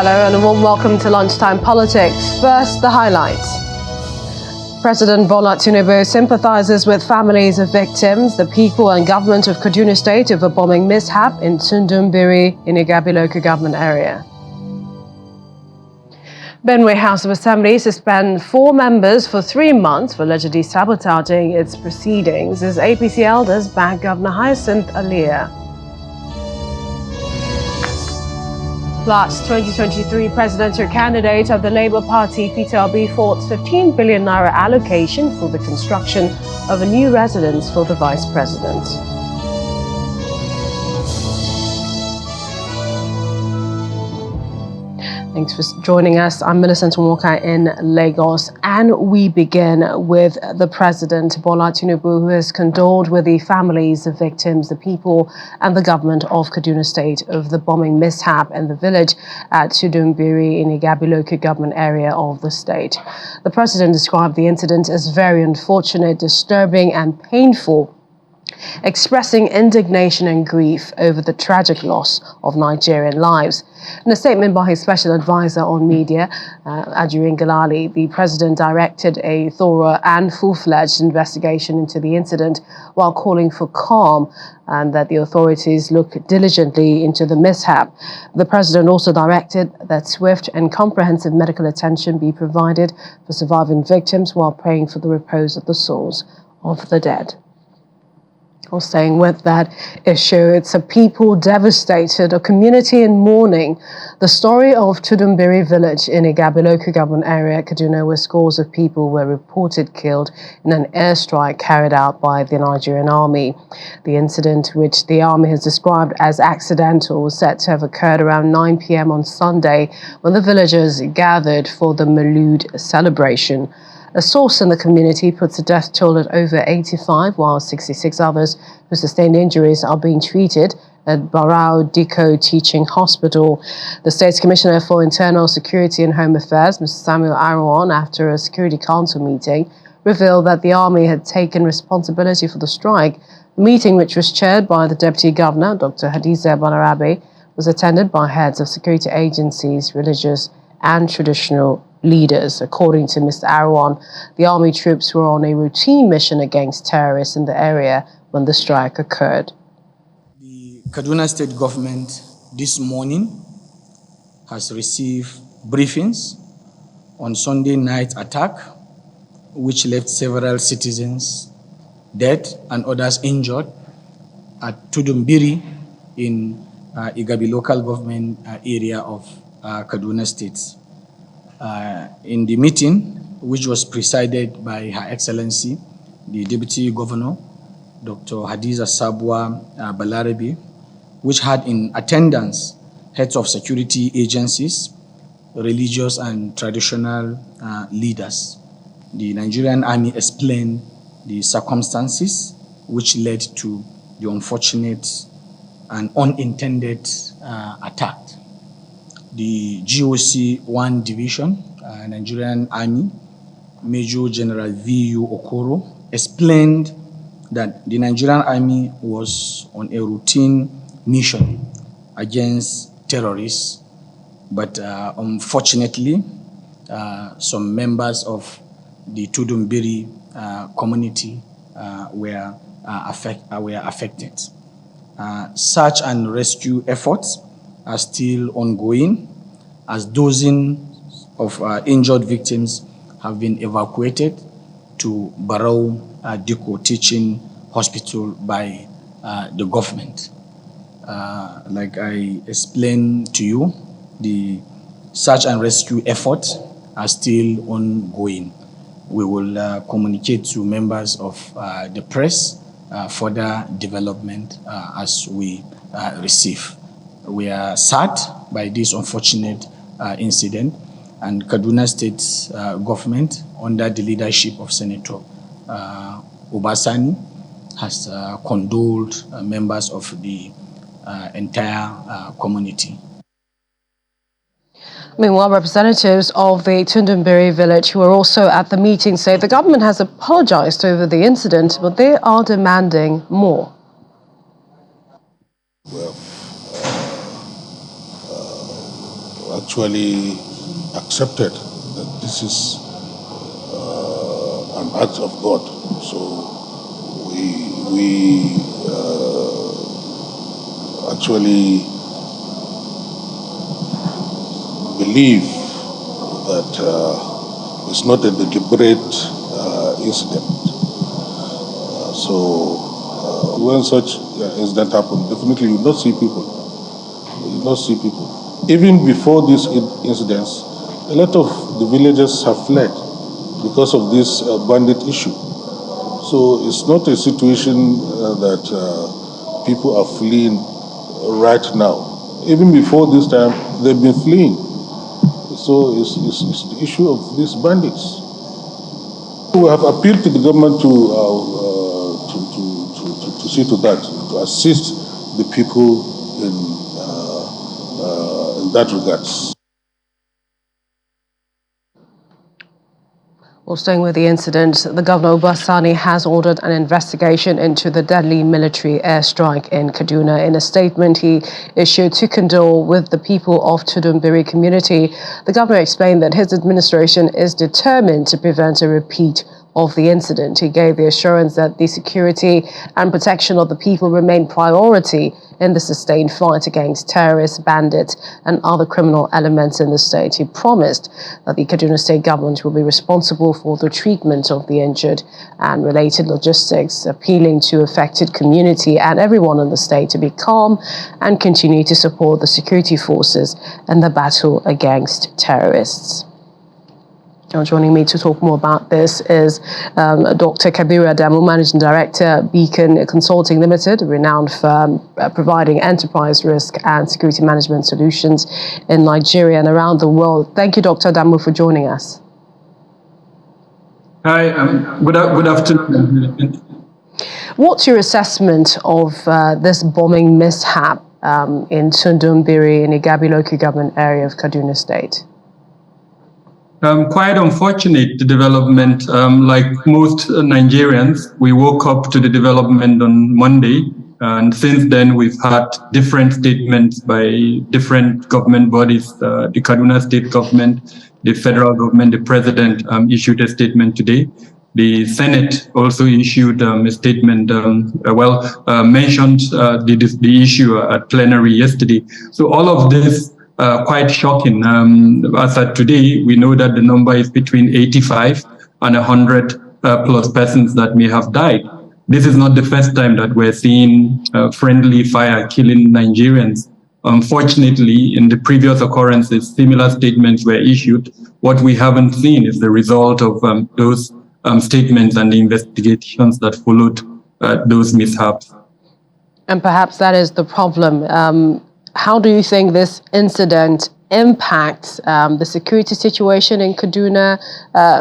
Hello and a warm welcome to Lunchtime Politics. First, the highlights. President Bola Tinubu sympathizes with families of victims, the people and government of Kaduna State over bombing mishap in Tundumbiri in Igabi local government area. Benue House of Assembly suspend 4 members for 3 months for allegedly sabotaging its proceedings as APC elders back Governor Hyacinth Alia. Plus, 2023 presidential candidate of the Labour Party, Peter Obi, fought 15 billion naira allocation for the construction of a new residence for the Vice President. Thanks for joining us. I'm Millicent Walker in Lagos, and we begin with the President, Bola Tinubu, who has condoled with the families of victims, the people and the government of Kaduna State over the bombing mishap in the village at Tundumbiri in Igabi local government area of the state. The President described the incident as very unfortunate, disturbing and painful, expressing indignation and grief over the tragic loss of Nigerian lives. In a statement by his special advisor on media, Ajurin Galali, the president directed a thorough and full-fledged investigation into the incident while calling for calm and that the authorities look diligently into the mishap. The president also directed that swift and comprehensive medical attention be provided for surviving victims while praying for the repose of the souls of the dead. Or staying with that issue, it's a people devastated, a community in mourning. The story of Tundumbiri village in Igabi local government area, Kaduna, where scores of people were reported killed in an airstrike carried out by the Nigerian army. The incident, which the army has described as accidental, was said to have occurred around 9 p.m. on Sunday when the villagers gathered for the Maulud celebration. A source in the community puts the death toll at over 85, while 66 others who sustained injuries are being treated at Barao Diko Teaching Hospital. The State's Commissioner for Internal Security and Home Affairs, Mr. Samuel Aruwan, after a Security Council meeting, revealed that the army had taken responsibility for the strike. The meeting, which was chaired by the Deputy Governor, Dr. Hadiza Balarabe, was attended by heads of security agencies, religious and traditional leaders. According to Mr. Aruwan, the army troops were on a routine mission against terrorists in the area when the strike occurred. The Kaduna State government this morning has received briefings on Sunday night attack, which left several citizens dead and others injured at Tundumbiri in Igabi local government area of Kaduna State. In the meeting, which was presided by Her Excellency, the Deputy Governor, Dr. Hadiza Balarabe, which had in attendance heads of security agencies, religious and traditional leaders. The Nigerian Army explained the circumstances which led to the unfortunate and unintended attack. The GOC 1 Division, Nigerian Army, Major General V.U. Okoro, explained that the Nigerian Army was on a routine mission against terrorists, but unfortunately, some members of the Tundumbiri community were affected. Search and rescue efforts are still ongoing as dozens of injured victims have been evacuated to Barao Diko Teaching Hospital by the government. Like I explained to you, the search and rescue efforts are still ongoing. We will communicate to members of the press further development as we receive. We are sad by this unfortunate incident, and Kaduna State government, under the leadership of Senator Obasani, has condoled members of the entire community. Meanwhile, representatives of the Tundumbiri village who are also at the meeting say the government has apologized over the incident, but they are demanding more. Well, actually accepted that this is an act of God. So we actually believe that it's not a deliberate incident. When such incident happens, definitely you will not see people. You will not see people. Even before these incidents, a lot of the villagers have fled because of this bandit issue. So it's not a situation that people are fleeing right now. Even before this time, they've been fleeing. So it's the issue of these bandits. We have appealed to the government to see to that, to assist the people in that regards. Well, staying with the incident, the Governor Obasani has ordered an investigation into the deadly military airstrike in Kaduna. In a statement he issued to condole with the people of Tudumbiri community, the Governor explained that his administration is determined to prevent a repeat of the incident. He gave the assurance that the security and protection of the people remain priority in the sustained fight against terrorists, bandits, and other criminal elements in the state. He promised that the Kaduna State government will be responsible for the treatment of the injured and related logistics, appealing to affected community and everyone in the state to be calm and continue to support the security forces in the battle against terrorists. Now, joining me to talk more about this is Dr. Kabiru Adamu, Managing Director, Beacon Consulting Limited, a renowned firm providing enterprise risk and security management solutions in Nigeria and around the world. Thank you, Dr. Adamu, for joining us. Hi, good afternoon. What's your assessment of this bombing mishap in Tudumbiri in Igabi local government area of Kaduna State? Quite unfortunate development. Like most Nigerians, we woke up to the development on Monday, and since then we've had different statements by different government bodies. The Kaduna State government, the federal government, the president issued a statement today. The Senate also issued a statement, mentioned the issue at plenary yesterday. So all of this quite shocking. As of today, we know that the number is between 85 and 100 plus persons that may have died. This is not the first time that we're seeing friendly fire killing Nigerians. Unfortunately, in the previous occurrences, similar statements were issued. What we haven't seen is the result of those statements and the investigations that followed those mishaps. And perhaps that is the problem. How do you think this incident impacts the security situation in Kaduna,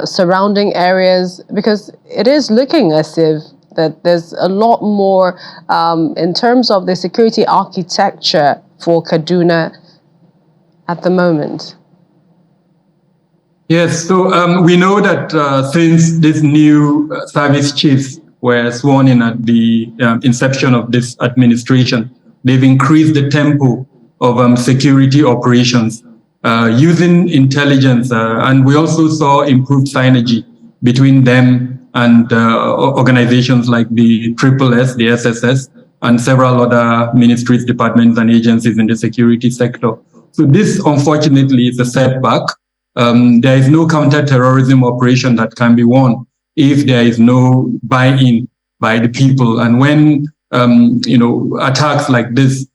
surrounding areas? Because it is looking as if that there's a lot more in terms of the security architecture for Kaduna at the moment. Yes, so we know that since these new service chiefs were sworn in at the inception of this administration, they've increased the tempo of security operations using intelligence. And we also saw improved synergy between them and organizations like the SSS, the SSS, and several other ministries, departments, and agencies in the security sector. So this, unfortunately, is a setback. There is no counter-terrorism operation that can be won if there is no buy-in by the people. And when attacks like this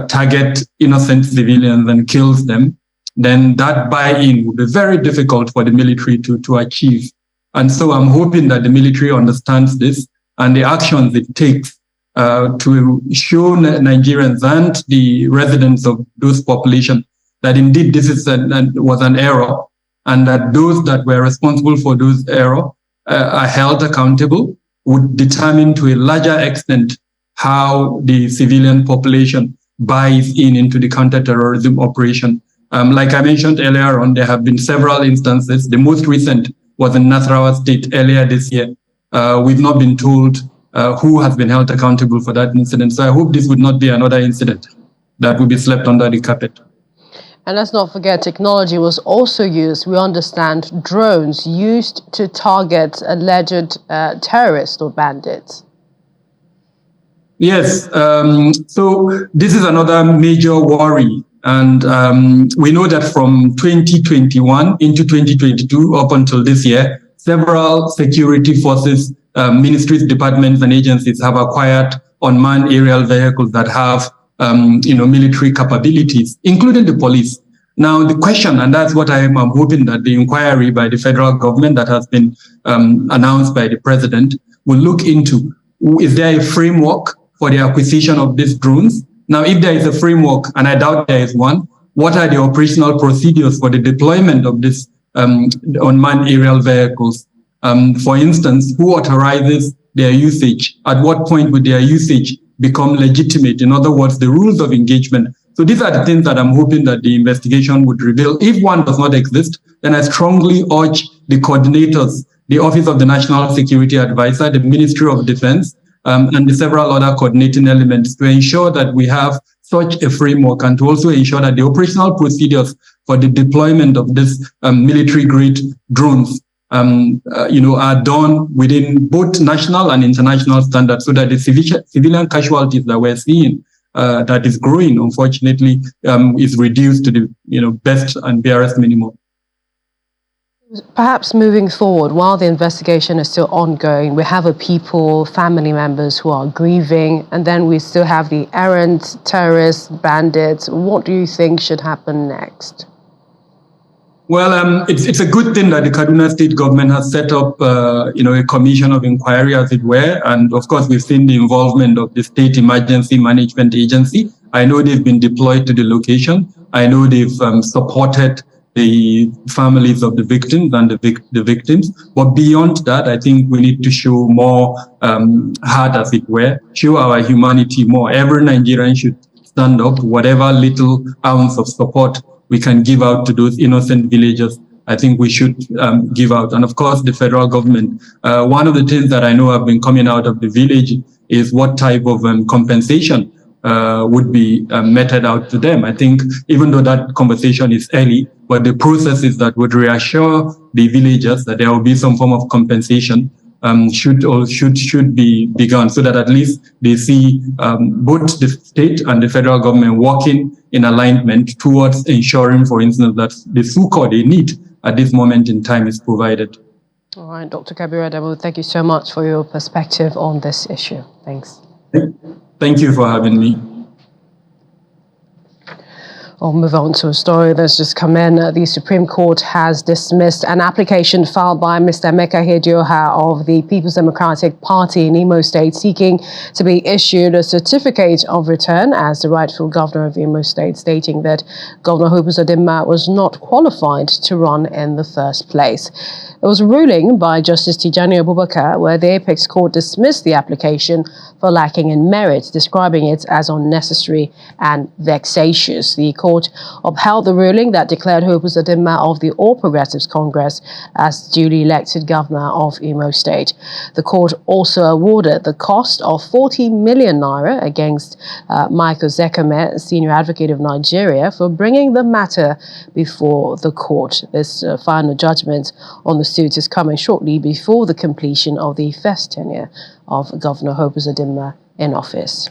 target innocent civilians and kills them, then that buy-in will be very difficult for the military to achieve. And so I'm hoping that the military understands this and the actions it takes to show Nigerians and the residents of those populations that indeed this is was an error, and that those that were responsible for those errors are held accountable, would determine to a larger extent how the civilian population buys into the counter-terrorism operation. Like I mentioned earlier on, there have been several instances. The most recent was in Nasarawa State earlier this year. We've not been told who has been held accountable for that incident. So I hope this would not be another incident that will be swept under the carpet. And let's not forget, technology was also used, we understand, drones used to target alleged terrorists or bandits. Yes, so this is another major worry. And we know that from 2021 into 2022 up until this year, several security forces, ministries, departments, and agencies have acquired unmanned aerial vehicles that have military capabilities, including the police. Now, the question, and that's what I'm hoping that the inquiry by the federal government that has been announced by the president will look into, is there a framework for the acquisition of these drones? Now, if there is a framework, and I doubt there is one, what are the operational procedures for the deployment of these unmanned aerial vehicles? For instance, who authorizes their usage? At what point would their usage become legitimate? In other words, the rules of engagement. So these are the things that I'm hoping that the investigation would reveal. If one does not exist, then I strongly urge the coordinators, the Office of the National Security Advisor, the Ministry of Defense, and the several other coordinating elements to ensure that we have such a framework, and to also ensure that the operational procedures for the deployment of these military-grade drones are done within both national and international standards, so that the civilian casualties that we're seeing that is growing, unfortunately, is reduced to the best and barest minimum. Perhaps moving forward, while the investigation is still ongoing, we have family members who are grieving, and then we still have the errant terrorists, bandits. What do you think should happen next? Well, it's a good thing that the Kaduna state government has set up, a commission of inquiry, as it were. And of course, we've seen the involvement of the State Emergency Management Agency. I know they've been deployed to the location. I know they've supported the families of the victims and the victims. But beyond that, I think we need to show more heart, as it were, show our humanity more. Every Nigerian should stand up, whatever little ounce of support we can give out to those innocent villagers. I think we should give out. And of course, the federal government. One of the things that I know have been coming out of the village is what type of compensation would be meted out to them. I think even though that conversation is early, but the processes that would reassure the villagers that there will be some form of compensation should be begun, so that at least they see both the state and the federal government working in alignment towards ensuring, for instance, that the succor they need at this moment in time is provided. All right, Dr. Kabir Adamu, thank you so much for your perspective on this issue. Thanks. Thank you for having me. I'll move on to a story that's just come in. The Supreme Court has dismissed an application filed by Mr. Emeka Hedioha of the People's Democratic Party in Imo State, seeking to be issued a certificate of return as the rightful governor of Imo State, stating that Governor Hope Uzodinma was not qualified to run in the first place. It was a ruling by Justice Tijani Abubakar where the Apex Court dismissed the application for lacking in merit, describing it as unnecessary and vexatious. The court upheld the ruling that declared Hope Uzodinma of the All Progressives Congress as duly elected governor of Imo State. The court also awarded the cost of 40 million naira against Michael Zekame, senior advocate of Nigeria, for bringing the matter before the court. This final judgment on the suit is coming shortly before the completion of the first tenure of Governor Hope Uzodinma in office.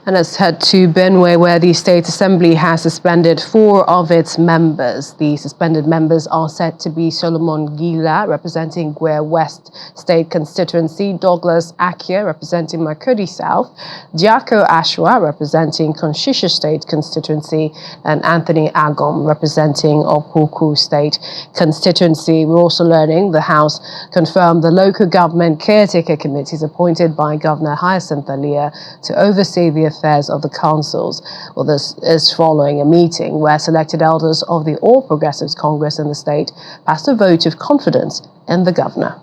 And let's head to Benue, where the State Assembly has suspended 4 of its members. The suspended members are said to be Solomon Gila, representing Gwer West State Constituency, Douglas Akia, representing Makurdi South, Diako Ashwa, representing Konshisha State Constituency, and Anthony Agom, representing Opoku State Constituency. We're also learning the House confirmed the local government caretaker committees appointed by Governor Hyacinth Alia to oversee the affairs of the councils. Well, this is following a meeting where selected elders of the All Progressives Congress in the state passed a vote of confidence in the governor.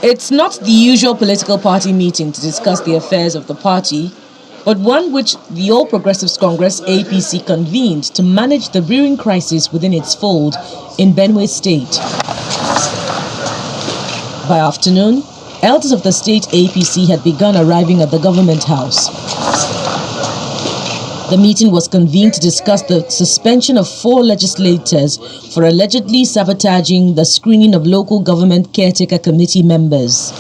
It's not the usual political party meeting to discuss the affairs of the party, but one which the All Progressives Congress APC convened to manage the brewing crisis within its fold in Benue State. By afternoon, elders of the state APC had begun arriving at the government house. The meeting was convened to discuss the suspension of 4 legislators for allegedly sabotaging the screening of local government caretaker committee members.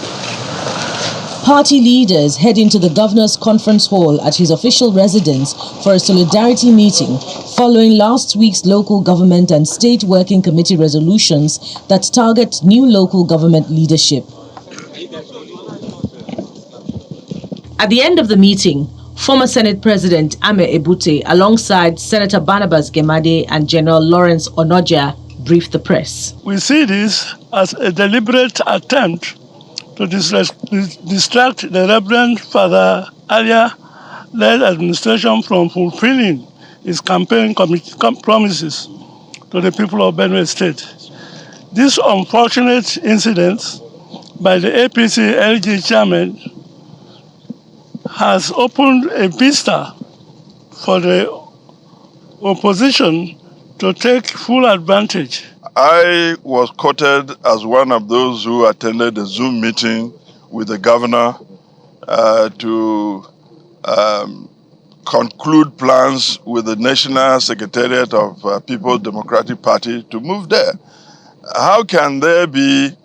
Party leaders head into the governor's conference hall at his official residence for a solidarity meeting following last week's local government and state working committee resolutions that target new local government leadership. At the end of the meeting, former Senate President Ame Ebute, alongside Senator Barnabas Gemade and General Lawrence Onoja, briefed the press. We see this as a deliberate attempt to distract the Reverend Father Alia-led administration from fulfilling its campaign promises to the people of Benue State. This unfortunate incident by the APC LG chairman has opened a vista for the opposition to take full advantage. I was quoted as one of those who attended a Zoom meeting with the governor to conclude plans with the National Secretariat of People's Democratic Party to move there. How can there be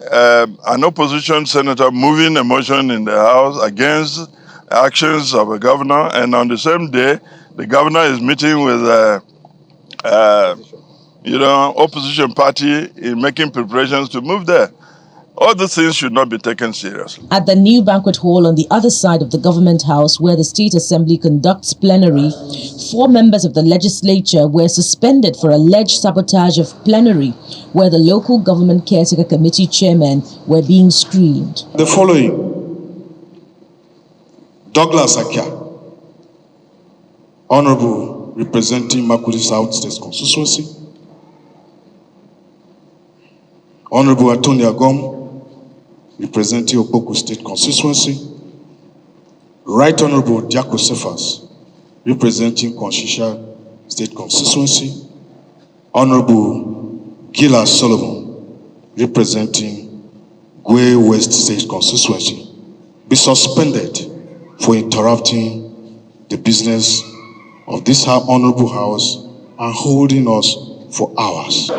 an opposition senator moving a motion in the House against actions of a governor, and on the same day, the governor is meeting with opposition party in making preparations to move there? All these things should not be taken seriously. At the new banquet hall on the other side of the government house where the State Assembly conducts plenary, 4 members of the legislature were suspended for alleged sabotage of plenary where the local government caretaker committee chairmen were being screened. The following: Douglas Akia, Honorable representing Makurdi South State Constituency; Honorable Atoni Agom, representing Opoku State Constituency; Right Honorable Diako Cephas, representing Konshisha State Constituency; Honorable Gila Solomon, representing Gwe West State Constituency, be suspended for interrupting the business of this honorable house and holding us for hours.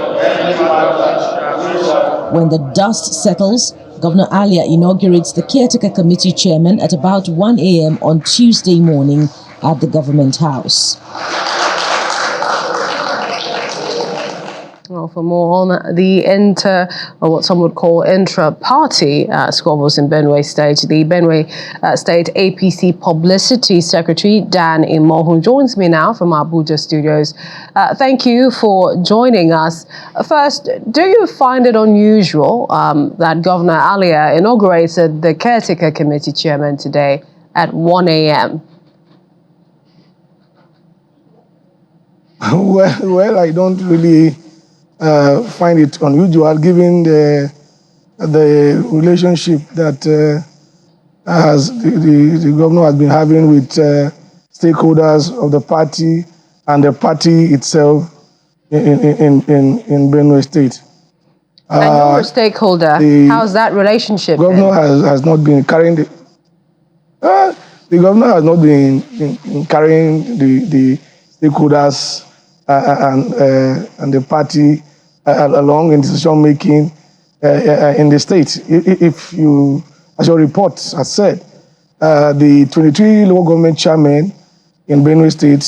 When the dust settles, Governor Alia inaugurates the caretaker committee chairman at about 1 a.m. on Tuesday morning at the government house. Well, for more on the or what some would call intra-party squabbles in Benue State, the Benue State APC Publicity Secretary Dan Imohu joins me now from our Abuja studios. Thank you for joining us. First, do you find it unusual that Governor Alia inaugurated the caretaker committee chairman today at 1 a.m.? Well, I don't really find it unusual given the relationship that the governor has been having with stakeholders of the party and the party itself in Benue State. And you're a stakeholder. How's that relationship? Governor has not been carrying the governor has not been carrying the stakeholders and the party along in decision making in the state. If you, as your report has said, the 23 local government chairmen in Benue State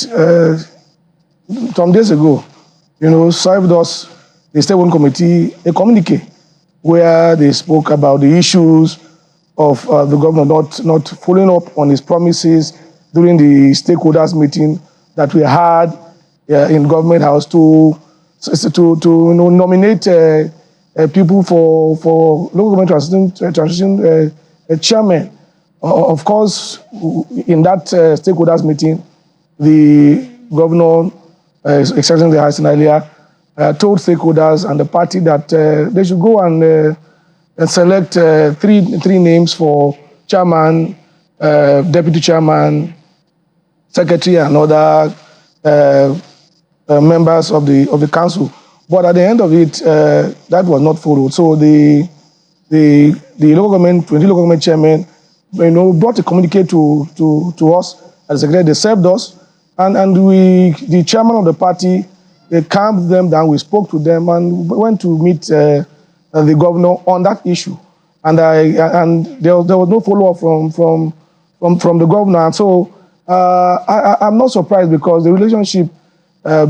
some days ago, served us, the State One Committee, a communique where they spoke about the issues of the governor not following up on his promises during the stakeholders meeting that we had in government house to nominate people for local government transition chairman. Of course, in that stakeholders meeting, the governor, exercising the House earlier, told stakeholders and the party that they should go and select three names for chairman, deputy chairman, secretary and other members of the council. But at the end of it, that was not followed. So the local government, 20 local government chairman, brought a communique to us as secretary. They served us, and the chairman of the party, they calmed them down. We spoke to them and went to meet the governor on that issue. And there was no follow up from the governor. And so I'm not surprised, because the relationship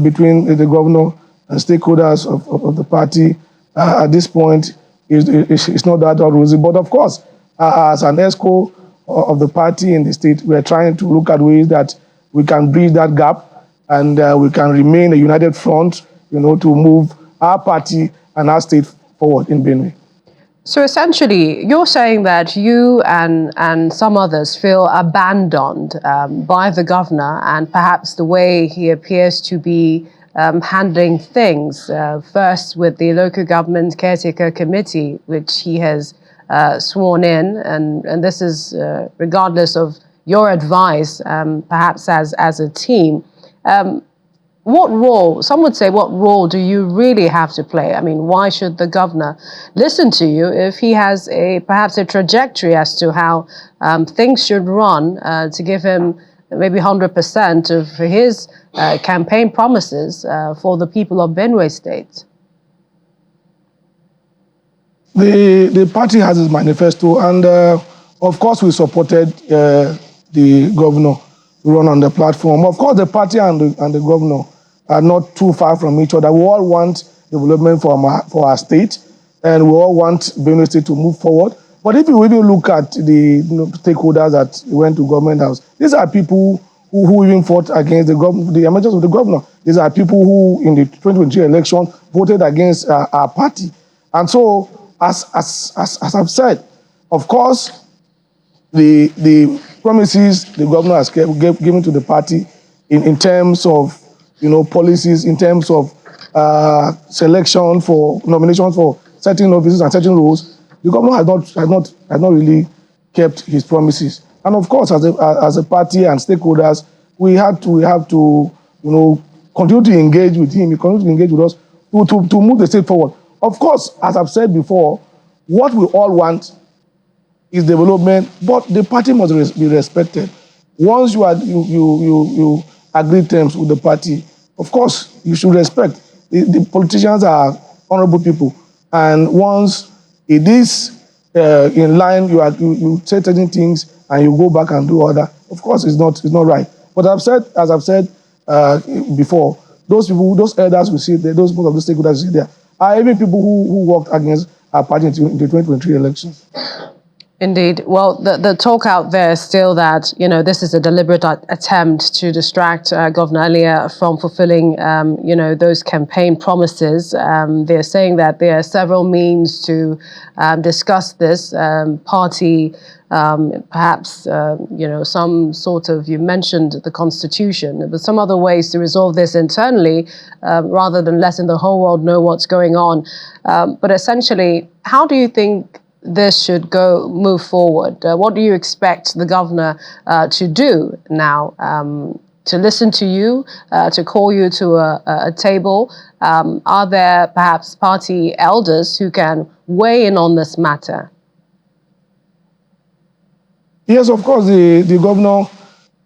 between the governor and stakeholders of the party at this point is not that rosy. But of course, as an ESCO of the party in the state, we are trying to look at ways that we can bridge that gap, and we can remain a united front, to move our party and our state forward in Benue. So essentially, you're saying that you and some others feel abandoned by the governor, and perhaps the way he appears to be handling things, first with the local government caretaker committee, which he has sworn in, and this is regardless of your advice, perhaps as a team. What role, some would say, what role do you really have to play? I mean, why should the governor listen to you if he has perhaps a trajectory as to how things should run, to give him maybe 100% of his campaign promises for the people of Benue State? The party has its manifesto, and of course we supported the governor to run on the platform. Of course, the party and the governor are not too far from each other. We all want development for our state, and we all want Benue State to move forward. But if you even look at the stakeholders that went to government house, these are people who even fought against the emergence of the governor. These are people who, in the 2023 election, voted against our party. And so, as I've said, of course, the promises the governor has given to the party in terms of policies, in terms of selection for nominations for certain offices and certain roles, the governor has not really kept his promises. And of course, as a party and stakeholders, we have to continue to engage with him, continue to engage with us to move the state forward. Of course, as I've said before, what we all want is development, but the party must be respected. Once you agree terms with the party, of course, you should respect. The politicians are honorable people, and once it is in line, you say certain things and you go back and do other. Of course, it's not right. But as I've said before, those people, those elders we see there, those people of the stakeholders we see there, are even people who worked against our party in the 2023 elections. Indeed. Well, the talk out there is still that, this is a deliberate attempt to distract Governor Alia from fulfilling, those campaign promises. They're saying that there are several means to discuss this. Party, perhaps, some sort of, you mentioned the Constitution, but some other ways to resolve this internally rather than letting the whole world know what's going on. But essentially, how do you think this should move forward? What do you expect the governor to do now? To listen to you, to call you to a table? Are there perhaps party elders who can weigh in on this matter? Yes, of course, the governor,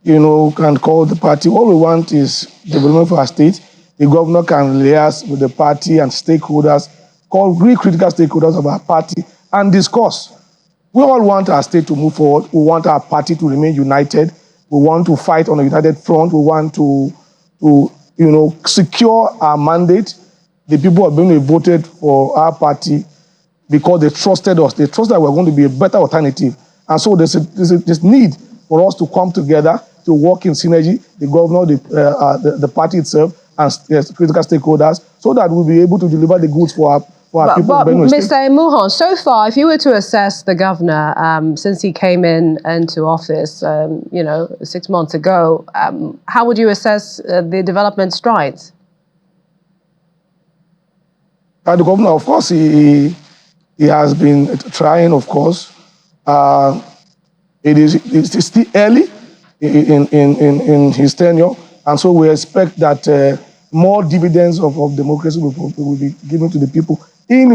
can call the party. All we want is development for our state. The governor can liaise with the party and stakeholders, call real critical stakeholders of our party, and discuss. We all want our state to move forward. We want our party to remain united. We want to fight on a united front. We want to secure our mandate. The people have been voted for our party because they trusted us. They trusted that we're going to be a better alternative. And so there's need for us to come together to work in synergy, the governor, the party itself, and critical stakeholders, so that we'll be able to deliver the goods for our people. But Mr. Emuhon, so far, if you were to assess the governor since he came into office, 6 months ago, how would you assess the development strides? The governor, of course, he has been trying, of course. It's still early. in his tenure, and so we expect that more dividends of democracy will be given to the people in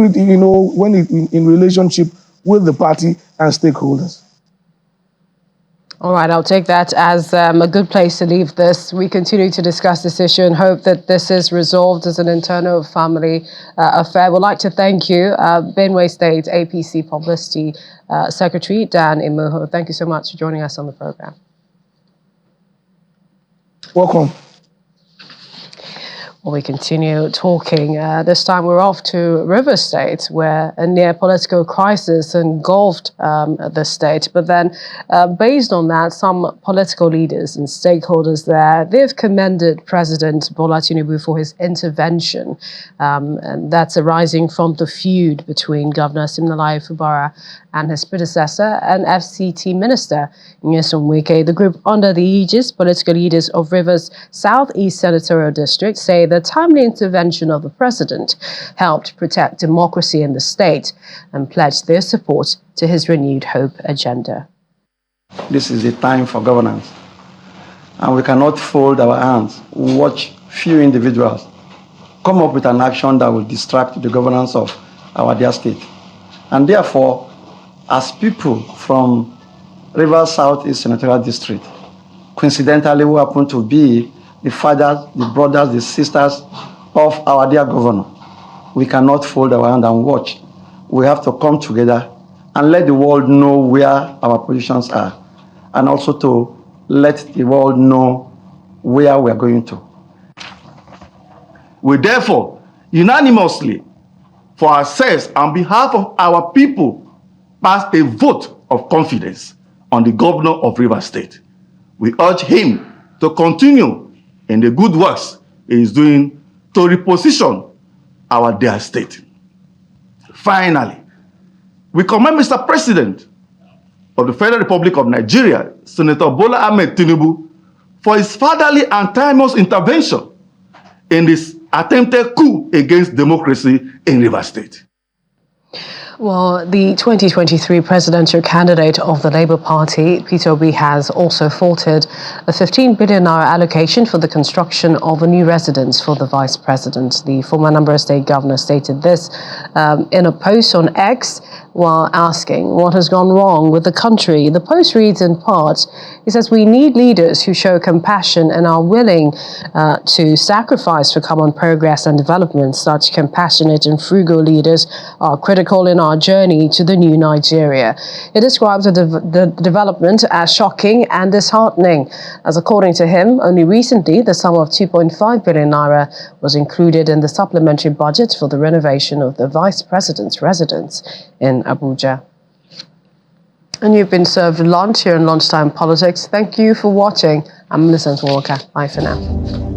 relationship with the party and stakeholders. All right, I'll take that as a good place to leave this. We continue to discuss this issue and hope that this is resolved as an internal family affair. We'd like to thank you, Benue State APC Publicity Secretary Dan Imoho. Thank you so much for joining us on the program. Welcome. Well, we continue talking. This time we're off to Rivers State, where a near political crisis engulfed the state. But then, based on that, some political leaders and stakeholders there, they've commended President Bola Tinubu for his intervention. And that's arising from the feud between Governor Siminalayi Fubara and his predecessor and FCT Minister Nyesom Wike. The group under the aegis, political leaders of Rivers Southeast Senatorial District, say the timely intervention of the president helped protect democracy in the state and pledged their support to his renewed hope agenda. This is the time for governance, and we cannot fold our hands, watch few individuals come up with an action that will distract the governance of our dear state. And therefore, as people from Rivers Southeast Senatorial District, coincidentally who happen to be the fathers, the brothers, the sisters of our dear governor, we cannot fold our hand and watch. We have to come together and let the world know where our positions are, and also to let the world know where we are going to. We therefore unanimously, for ourselves, on behalf of our people, passed a vote of confidence on the governor of Rivers State. We urge him to continue in the good works he is doing to reposition our dear state. Finally, we commend Mr. President of the Federal Republic of Nigeria, Senator Bola Ahmed Tinubu, for his fatherly and timeless intervention in this attempted coup against democracy in Rivers State. Well, the 2023 presidential candidate of the Labour Party, Peter Obi, has also faulted a 15 billion naira allocation for the construction of a new residence for the vice president. The former Anambra State governor stated this in a post on X while asking what has gone wrong with the country. The post reads in part, he says, "We need leaders who show compassion and are willing to sacrifice for common progress and development. Such compassionate and frugal leaders are critical in our journey to the new Nigeria." It describes the development as shocking and disheartening, as according to him, only recently the sum of 2.5 billion naira was included in the supplementary budget for the renovation of the vice president's residence in Abuja. And you've been served lunch here in Lunchtime Politics. Thank you for watching. I'm Millicent Walker. Bye for now.